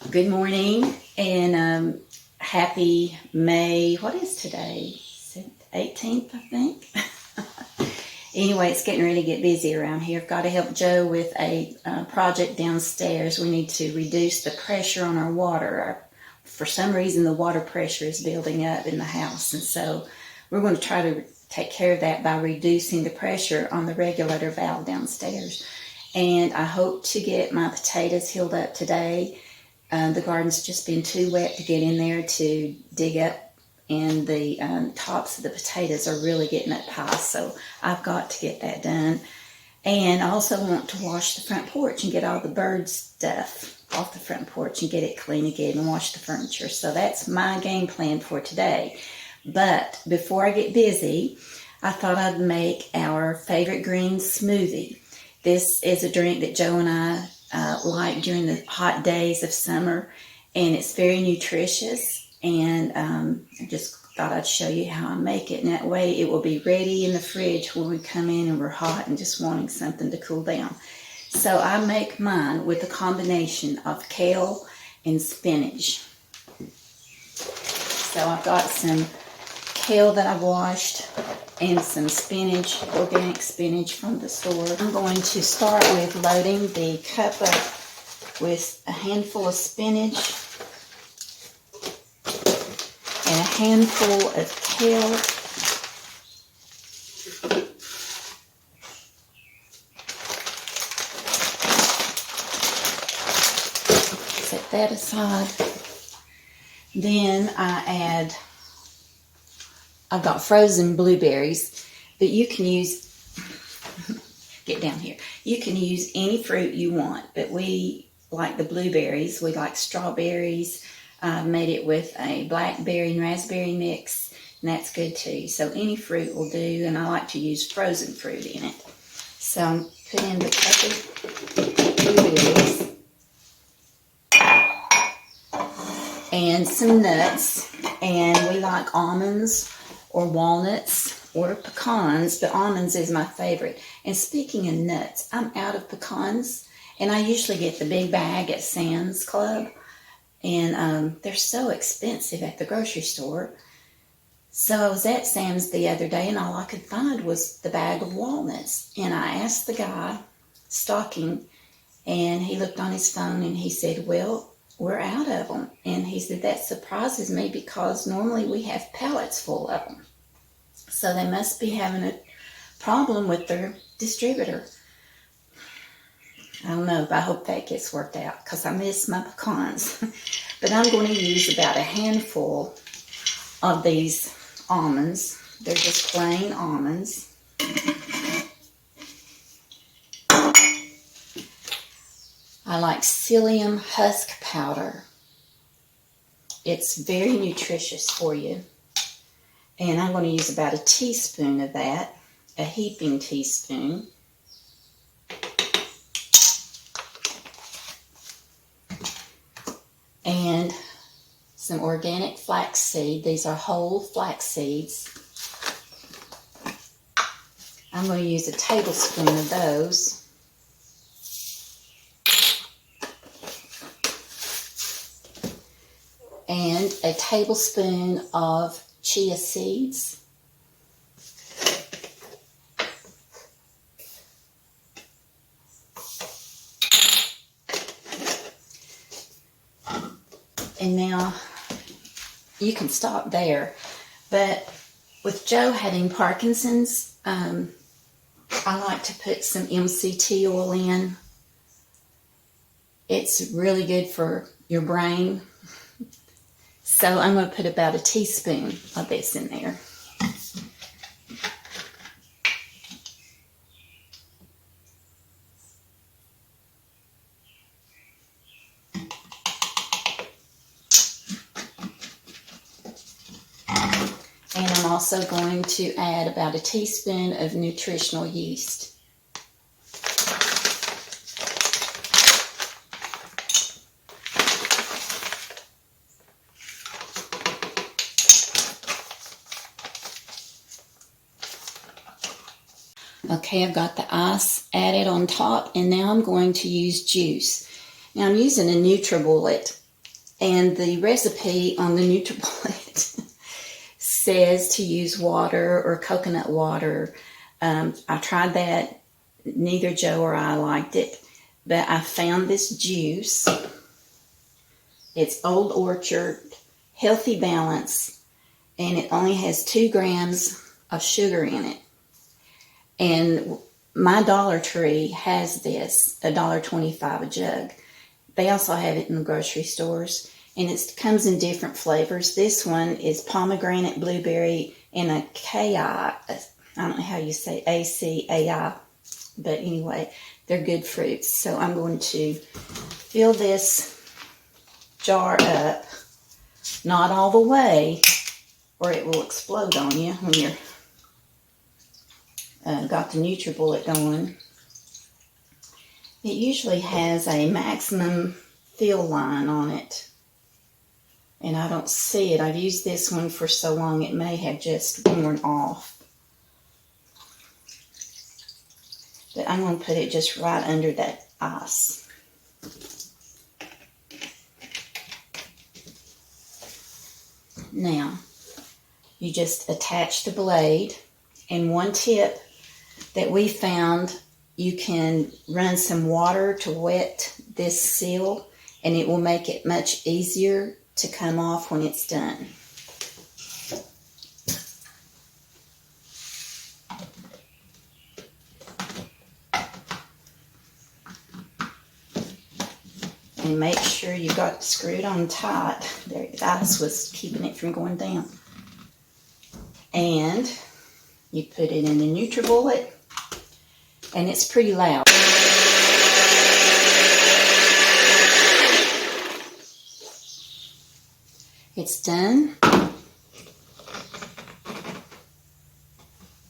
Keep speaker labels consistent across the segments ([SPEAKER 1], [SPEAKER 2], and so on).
[SPEAKER 1] Good morning and happy May. What is today? 18th, I think. Anyway, it's getting ready to get busy around here. I've got to help Joe with a project downstairs. We need to reduce the pressure on our water. For some reason, the water pressure is building up in the house, and so we're going to try to take care of that by reducing the pressure on the regulator valve downstairs. And I hope to get my potatoes healed up today. The garden's just been too wet to get in there to dig up, and the tops of the potatoes are really getting up high, so I've got to get that done. And I also want to wash the front porch and get all the bird stuff off the front porch and get it clean again and wash the furniture. So that's my game plan for today. But before I get busy, I thought I'd make our favorite green smoothie. This is a drink that Joe and I like during the hot days of summer, and it's very nutritious, and I just thought I'd show you how I make it, and that way it will be ready in the fridge when we come in and we're hot and just wanting something to cool down. So I make mine with a combination of kale and spinach. So I've got some kale that I've washed and some spinach, organic spinach from the store. I'm going to start with loading the cup up with a handful of spinach and a handful of kale. Set that aside. Then I've got frozen blueberries, but you can use, get down here, you can use any fruit you want, but we like the blueberries. We like strawberries. I've made it with a blackberry and raspberry mix, and that's good too. So any fruit will do, and I like to use frozen fruit in it. So I'm putting the cup of blueberries and some nuts, and we like almonds or walnuts or pecans, but almonds is my favorite. And speaking of nuts, I'm out of pecans, and I usually get the big bag at Sam's Club, and they're so expensive at the grocery store. So I was at Sam's the other day, and all I could find was the bag of walnuts, and I asked the guy stocking, and he looked on his phone and he said, well, we're out of them. And he said, that surprises me because normally we have pallets full of them. So they must be having a problem with their distributor. I don't know, but I hope that gets worked out because I miss my pecans. But I'm going to use about a handful of these almonds. They're just plain almonds. I like psyllium husk powder. It's very nutritious for you. And I'm going to use about a teaspoon of that, a heaping teaspoon. And some organic flaxseed. These are whole flax seeds. I'm going to use a tablespoon of those. And a tablespoon of chia seeds. And now you can stop there. But with Joe having Parkinson's, I like to put some MCT oil in. It's really good for your brain. So I'm going to put about a teaspoon of this in there. And I'm also going to add about a teaspoon of nutritional yeast. Okay, I've got the ice added on top, and now I'm going to use juice. Now I'm using a NutriBullet And the recipe on the NutriBullet says to use water or coconut water. I tried that. Neither Joe or I liked it. But I found this juice. It's Old Orchard, Healthy Balance, and it only has 2 grams of sugar in it. And my Dollar Tree has this, $1.25 a jug. They also have it in the grocery stores, and it comes in different flavors. This one is pomegranate, blueberry, and a KI. I don't know how you say ACAI, but anyway, they're good fruits. So I'm going to fill this jar up, not all the way, or it will explode on you when you're got the NutriBullet going. It usually has a maximum fill line on it, and I don't see it. I've used this one for so long it may have just worn off. But I'm going to put it just right under that ice. Now, you just attach the blade, and one tip that we found, you can run some water to wet this seal, and it will make it much easier to come off when it's done. And make sure you got it screwed on tight. There, the ice was keeping it from going down. And you put it in the NutriBullet, and it's pretty loud. It's done.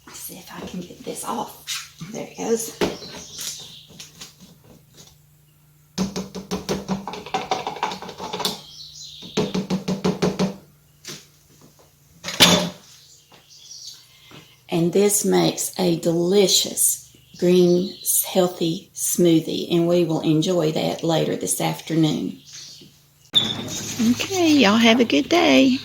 [SPEAKER 1] Let's see if I can get this off. There it goes. And this makes a delicious green healthy smoothie, and we will enjoy that later this afternoon. Okay, y'all have a good day.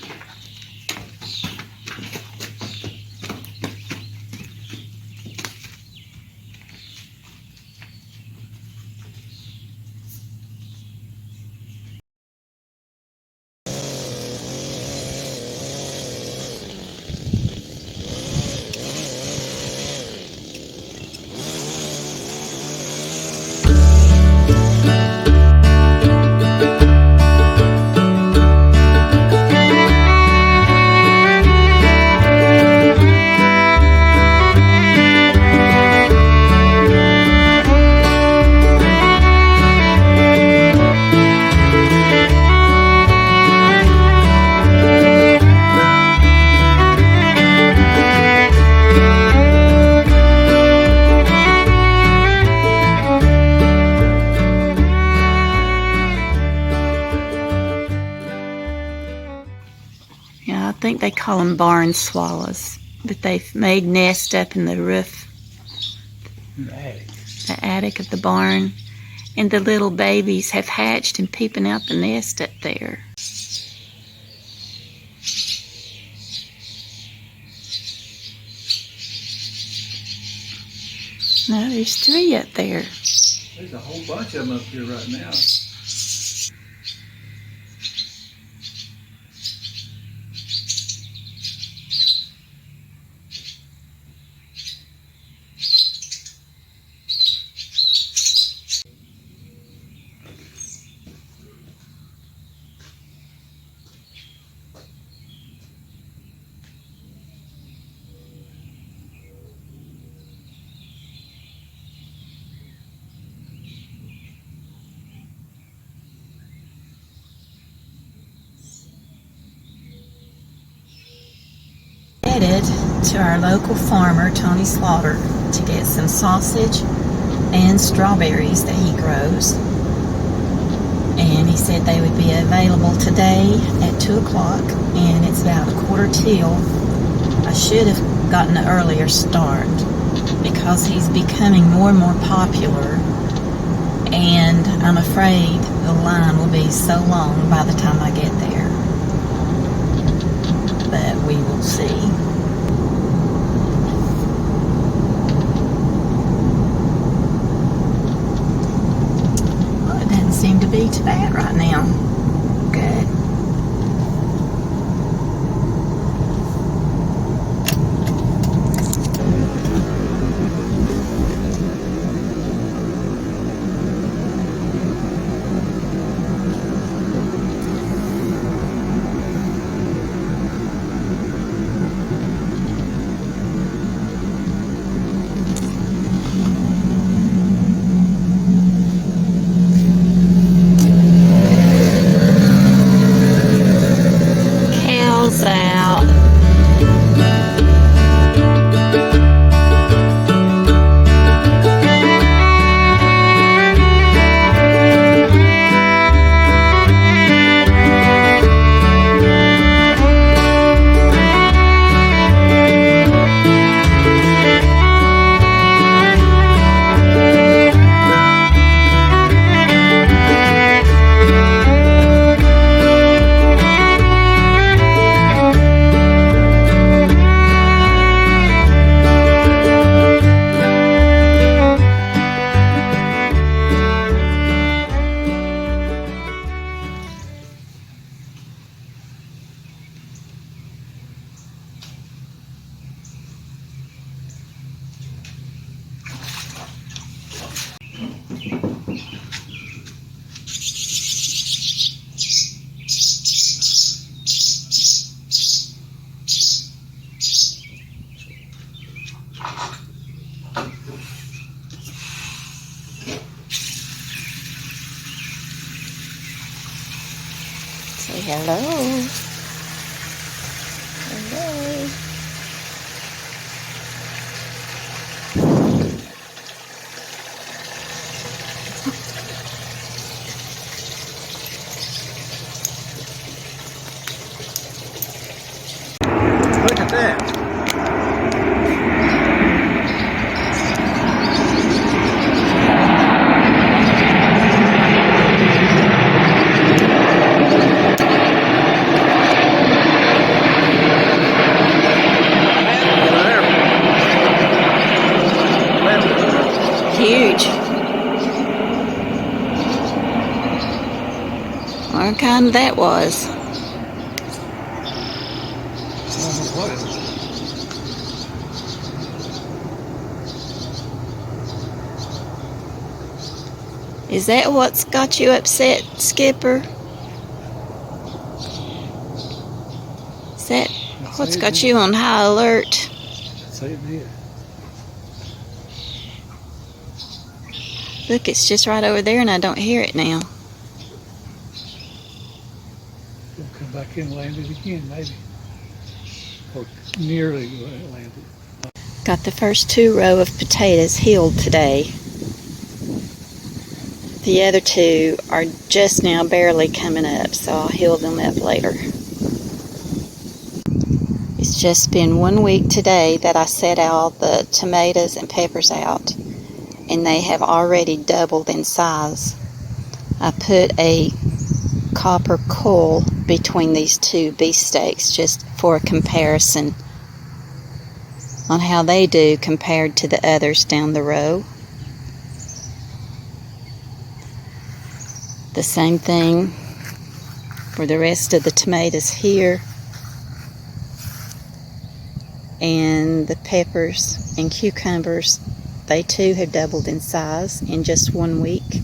[SPEAKER 1] Yeah, I think they call them barn swallows, but they've made nests up in the roof, the attic of the barn, and the little babies have hatched and peeping out the nest up there. No, there's 3 up there.
[SPEAKER 2] There's a whole bunch of them up here right now.
[SPEAKER 1] Headed to our local farmer, Tony Slaughter, to get some sausage and strawberries that he grows. And he said they would be available today at 2 o'clock, and it's about 1:45. I should have gotten an earlier start because he's becoming more and more popular. and I'm afraid the line will be so long by the time I get there. But we will see. Well, it doesn't seem to be too bad right now. Good. Cal's out. Say hello. Hello.
[SPEAKER 2] Look at that.
[SPEAKER 1] Huge. What kind that was?
[SPEAKER 2] What is it?
[SPEAKER 1] Is that what's got you upset, Skipper? Is that what's got you on high alert?
[SPEAKER 2] Say it did.
[SPEAKER 1] Look, it's just right over there and I don't hear it now.
[SPEAKER 2] It'll come back in and land it again, maybe. Or nearly landed.
[SPEAKER 1] Got the first 2 rows of potatoes healed today. The other 2 are just now barely coming up, so I'll heal them up later. It's just been 1 week today that I set all the tomatoes and peppers out, and they have already doubled in size. I put a copper coil between these 2 beefsteaks just for a comparison on how they do compared to the others down the row. The same thing for the rest of the tomatoes here, and the peppers and cucumbers. They too have doubled in size in just 1 week.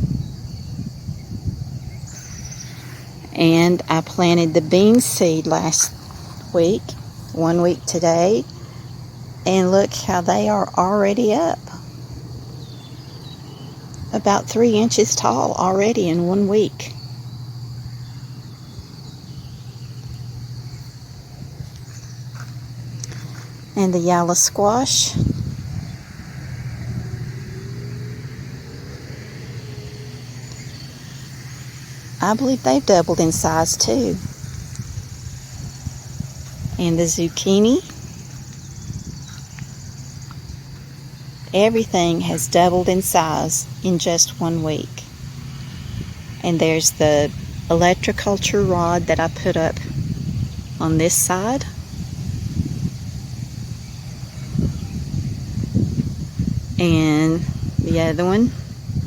[SPEAKER 1] And I planted the bean seed last week, 1 week today, and look how they are already up. About 3 inches tall already in 1 week. And the yellow squash. I believe they've doubled in size too. And the zucchini. Everything has doubled in size in just 1 week. And there's the electroculture rod that I put up on this side. And the other one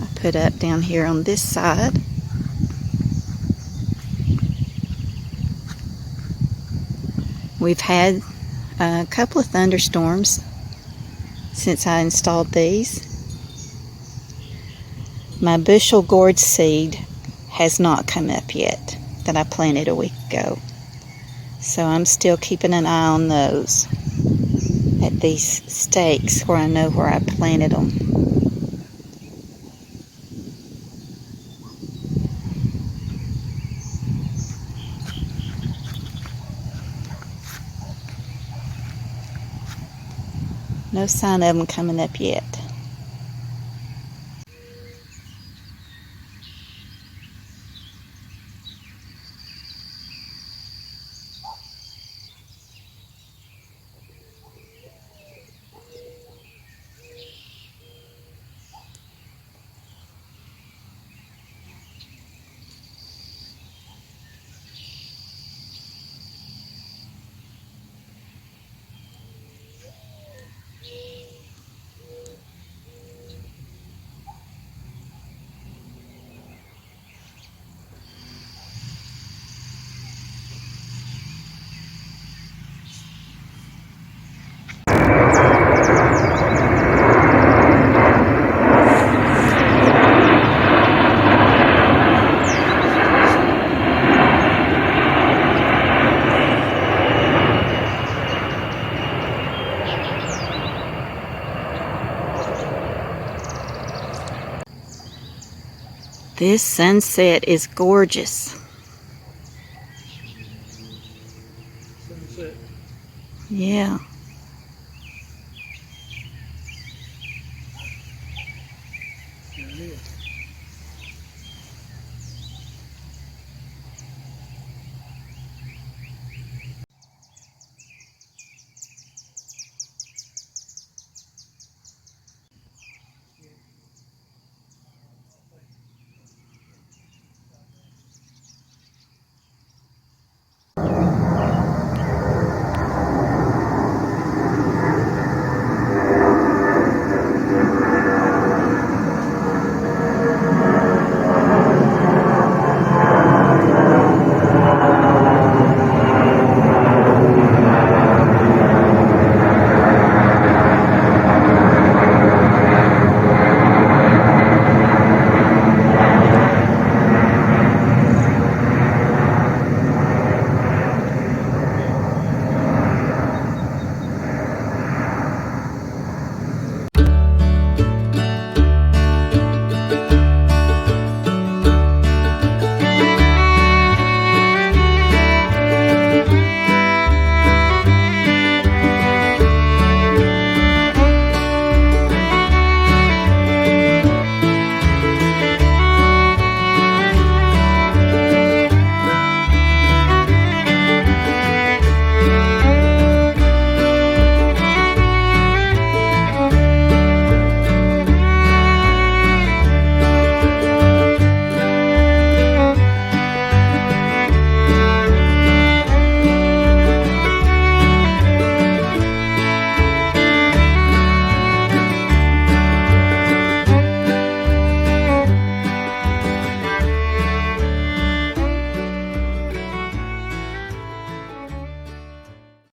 [SPEAKER 1] I put up down here on this side. We've had a couple of thunderstorms since I installed these. My bushel gourd seed has not come up yet that I planted a week ago. So I'm still keeping an eye on those at these stakes where I know where I planted them. No sign of them coming up yet. This sunset is gorgeous.
[SPEAKER 2] Sunset.
[SPEAKER 1] Yeah.